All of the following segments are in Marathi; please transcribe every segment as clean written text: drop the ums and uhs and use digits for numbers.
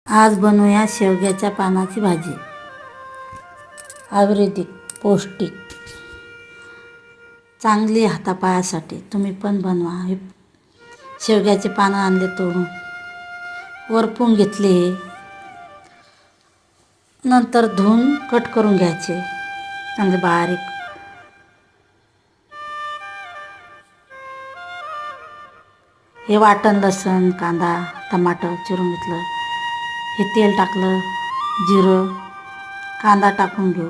आज बनवूया शेवग्याच्या पानाची भाजी. आयुर्वेदिक, पौष्टिक, चांगली हातापायासाठी. तुम्ही पण बनवा. हे शेवग्याचे पानं आणले तोडून, वरपून घेतले, नंतर धुवून कट करून घ्यायचे चांगले बारीक. हे वाटण, लसूण, कांदा, टमाटर चिरून घेतलं. हे तेल टाकलं, जिरं, कांदा टाकून घेऊ,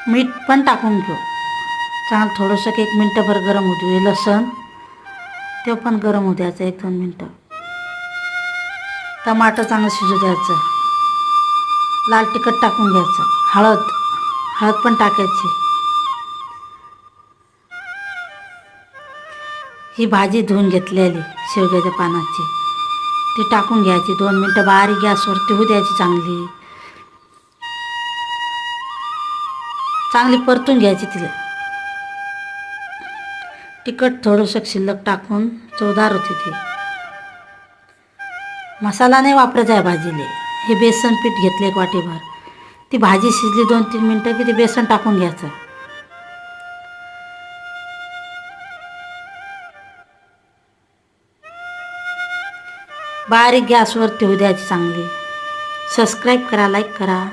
मीठ पण टाकून घेऊ. चांगलं थोडंसं 1 मिनटंभर गरम होऊ देऊ. हे लसूण ते पण गरम होऊ द्यायचं 1-2 मिनटं. टमाटर चांगलं शिजू द्यायचं. लाल तिखट टाकून घ्यायचं. हळद पण टाकायची. ही भाजी धुवून घेतलेली शेवग्याच्या पानाची ती टाकून घ्यायची. 2 मिनटं बारीक गॅसवरती होऊ द्यायची. चांगली परतून घ्यायची. तिला तिखट थोडंसं शिल्लक टाकून चवदार होती ती. मसाला नाही वापरायचा आहे भाजीले. हे बेसन पीठ घेतलं 1 वाटीभर. ती भाजी शिजली 2-3 मिनटं की ते बेसन टाकून घ्यायचं. बारीक गॅसवरती होऊ द्यायची चांगली. सबस्क्राईब करा, लाईक करा.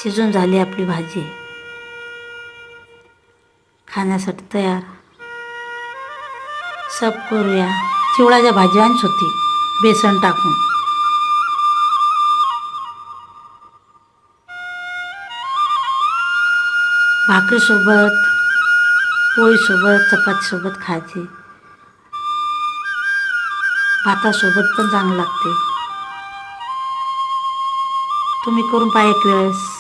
शिजून झाली आपली भाजी, खाण्यासाठी तयार. सर्व करूया. चिवळाच्या भाजीवानीच होती बेसन टाकून. भाकरीसोबत, पोळीसोबत, चपातीसोबत खायची. भातासोबत पण चांगलं लागते. तुम्ही करून पहा 1 वेळेस.